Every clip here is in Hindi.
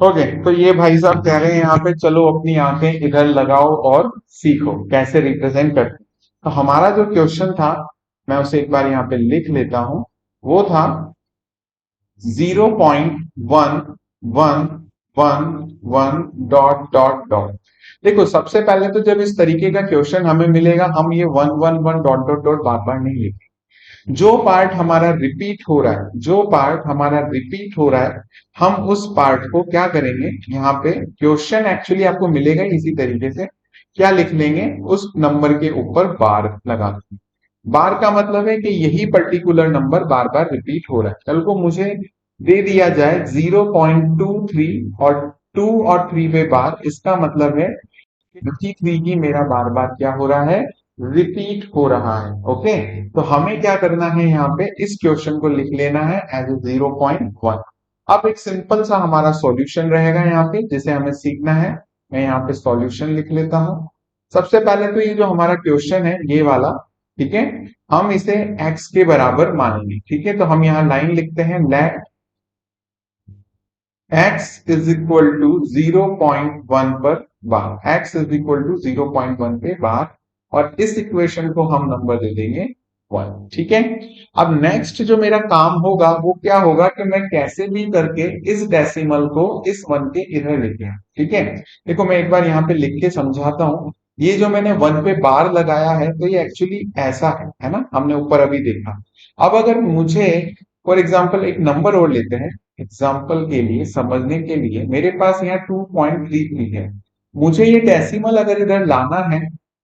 ओके, तो ये भाई साहब कह रहे हैं यहाँ पे, चलो अपनी आंखें इधर लगाओ और सीखो कैसे रिप्रेजेंट करते हैं। तो हमारा जो क्वेश्चन था, मैं उसे एक बार यहाँ पे लिख लेता हूं। वो था 0.1111 डॉट डॉट डॉट। देखो, सबसे पहले तो जब इस तरीके का क्वेश्चन हमें मिलेगा, हम ये 111 डॉट डॉट डॉट बार बार नहीं लिखेंगे। जो पार्ट हमारा रिपीट हो रहा है, जो पार्ट हमारा रिपीट हो रहा है, हम उस पार्ट को क्या करेंगे, यहाँ पे क्वेश्चन एक्चुअली आपको मिलेगा ही इसी तरीके से। क्या लिख लेंगे, उस नंबर के ऊपर बार लगा देंगे। बार का मतलब है कि यही पर्टिकुलर नंबर बार बार रिपीट हो रहा है। कल को मुझे दे दिया जाए 0.23 और 2 और 3 पे बार, इसका मतलब है 53 की मेरा बार बार क्या हो रहा है, रिपीट हो रहा है। ओके, तो हमें क्या करना है, यहाँ पे इस क्वेश्चन को लिख लेना है एज ए 0.1। अब एक सिंपल सा हमारा सॉल्यूशन रहेगा यहाँ पे, जिसे हमें सीखना है। मैं यहाँ पे सॉल्यूशन लिख लेता हूं। सबसे पहले तो ये जो हमारा क्वेश्चन है ये वाला, ठीक है, हम इसे x के बराबर मानेंगे। ठीक है, तो हम यहाँ लाइन लिखते हैं, let x is equal to 0.1 पर bar, x is equal to 0.1 पे बार, और इस इक्वेशन को हम नंबर दे देंगे 1। ठीक है, अब नेक्स्ट जो मेरा काम होगा वो क्या होगा कि मैं कैसे भी करके इस डेसिमल को इस 1 के इधर लेके आऊं। ठीक है, देखो मैं एक बार यहाँ पे लिख के समझाता हूँ। ये जो मैंने 1 पे बार लगाया है, तो ये एक्चुअली ऐसा है ना, हमने ऊपर अभी देखा। अब अगर मुझे फॉर एग्जाम्पल एक नंबर और लेते हैं, एग्जाम्पल के लिए समझने के लिए, मेरे पास यहाँ 2.33 है। मुझे ये डेसिमल अगर इधर लाना है,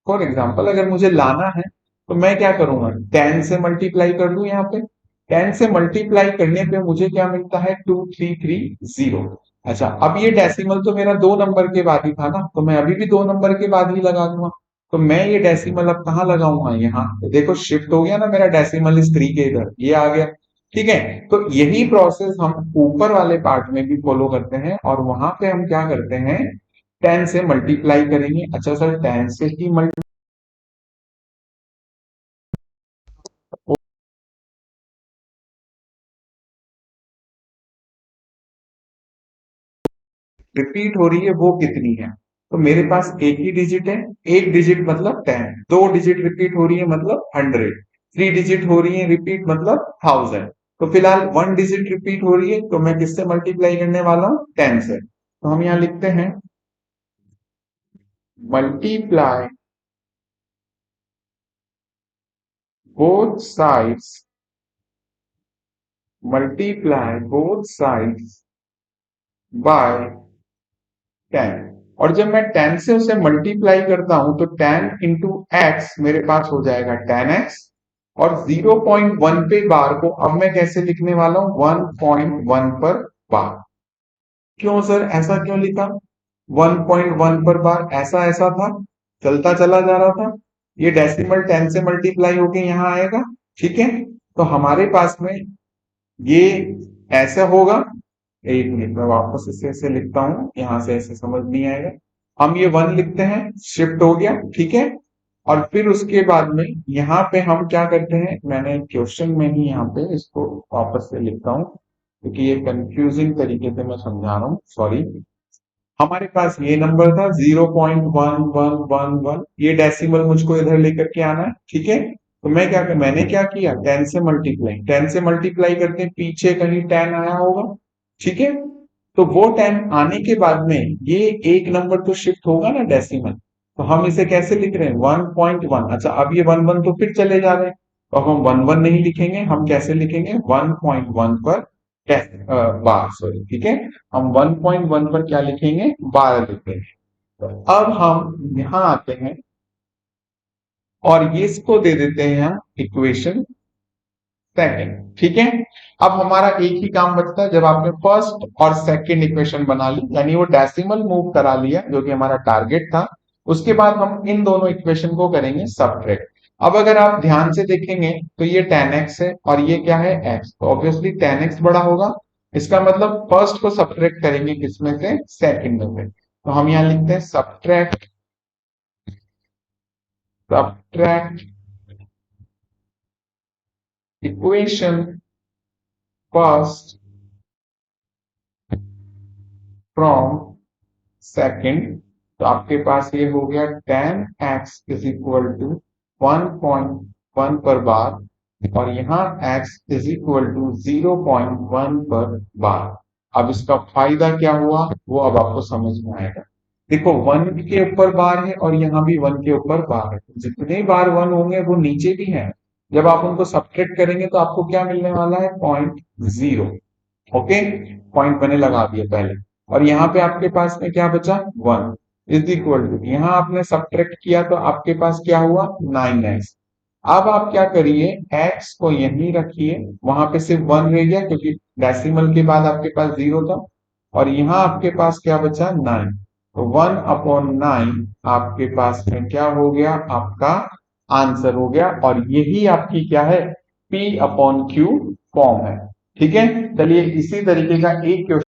फॉर एग्जाम्पल अगर मुझे लाना है, तो मैं क्या करूंगा, 10 से मल्टीप्लाई कर दूं। यहाँ पे 10 से मल्टीप्लाई करने पे मुझे क्या मिलता है, 2330। अच्छा, अब ये डेसिमल तो मेरा दो नंबर के बाद ही था ना, तो मैं अभी भी दो नंबर के बाद ही लगा दूंगा। तो मैं ये डेसिमल अब कहाँ लगाऊंगा, यहाँ तो देखो शिफ्ट हो गया ना मेरा डेसिमल, इस 3 के इधर ये आ गया। ठीक है, तो यही प्रोसेस हम ऊपर वाले पार्ट में भी फॉलो करते हैं, और वहां पे हम क्या करते हैं, 10 से मल्टीप्लाई करेंगे। अच्छा सर, 10 से ही रिपीट हो रही है वो कितनी है, तो मेरे पास एक ही डिजिट है। एक डिजिट मतलब 10, दो डिजिट रिपीट हो रही है मतलब 100, थ्री डिजिट हो रही है रिपीट मतलब 1000। तो फिलहाल वन डिजिट रिपीट हो रही है, तो मैं किससे मल्टीप्लाई करने वाला हूँ, 10 से। तो हम यहाँ लिखते हैं multiply both sides, multiply both sides by 10। और जब मैं 10 से उसे मल्टीप्लाई करता हूं, तो 10 इंटू एक्स मेरे पास हो जाएगा 10x। और 0.1 पे बार को अब मैं कैसे लिखने वाला हूं, 1.1 पर बार। क्यों सर, ऐसा क्यों लिखा, 1.1 पर बार, ऐसा ऐसा था, चलता चला जा रहा था। ये डेसिमल 10 से मल्टीप्लाई होके यहाँ आएगा। ठीक है, तो हमारे पास में ये ऐसा होगा। एक मिनट में वापस इसे ऐसे लिखता हूं, यहां से ऐसे समझ नहीं आएगा। हम ये 1 लिखते हैं, शिफ्ट हो गया। ठीक है, और फिर उसके बाद में यहाँ पे हम क्या करते हैं, मैंने क्वेश्चन में ही यहाँ पे इसको वापस से लिखता हूँ, क्योंकि ये कंफ्यूजिंग तरीके से मैं समझा रहा हूँ, सॉरी। हमारे पास ये नंबर था 0.1111, ये डेसिमल मुझको इधर लेकर के आना है। ठीक है, तो मैंने क्या किया, 10 से मल्टीप्लाई, 10 से मल्टीप्लाई करते हैं, पीछे कहीं 10 आया होगा। ठीक है, तो वो 10 आने के बाद में ये एक नंबर तो शिफ्ट होगा ना डेसिमल, तो हम इसे कैसे लिख रहे हैं, 1.1। अच्छा, अब ये 1 1 तो फिर चले जा रहे हैं, तो अब हम 1 1 नहीं लिखेंगे, हम कैसे लिखेंगे, 1.1 पर बार, सॉरी। ठीक है, हम 1.1 पर क्या लिखेंगे, 12 लिखेंगे। तो अब हम यहां आते हैं और ये इसको दे देते हैं हम इक्वेशन सेकंड। ठीक है, अब हमारा एक ही काम बचता है, जब आपने फर्स्ट और सेकंड इक्वेशन बना ली, यानी वो डेसिमल मूव करा लिया जो कि हमारा टारगेट था, उसके बाद हम इन दोनों इक्वेशन को करेंगे सबट्रैक्ट। अब अगर आप ध्यान से देखेंगे तो ये 10x है और ये क्या है, x, तो ऑब्वियसली 10x बड़ा होगा। इसका मतलब फर्स्ट को सबट्रैक्ट करेंगे किसमें से, सेकंड में से। तो हम यहाँ लिखते हैं subtract, subtract equation first from second, तो आपके पास ये हो गया tan x is equal to 1.1 पर बार, और यहाँ x इज इक्वल टू 0.1 पर बार। अब इसका फायदा क्या हुआ वो अब आपको समझ में आएगा। देखो 1 के ऊपर बार है और यहाँ भी 1 के ऊपर बार है, जितने बार 1 होंगे वो नीचे भी है, जब आप उनको सब्ट्रैक्ट करेंगे तो आपको क्या मिलने वाला है 0.0। ओके, पॉइंट मैंने लगा दिया पहले, और यहाँ पे आपके पास में क्या बचा 1 इज इक्वल टू, यहाँ आपने सब्ट्रैक्ट किया तो आपके पास क्या हुआ 9x। अब आप क्या करिए x को यहीं रखिए, वहां पे सिर्फ 1 रह गया क्योंकि डेसिमल के बाद आपके पास 0 था, और यहाँ आपके पास क्या बचा 9, तो 1/9 आपके पास में क्या हो गया आपका आंसर हो गया, और यही आपकी क्या है P/Q फॉर्म है। ठीक है, चलिए इसी तरीके का एक क्वेश्चन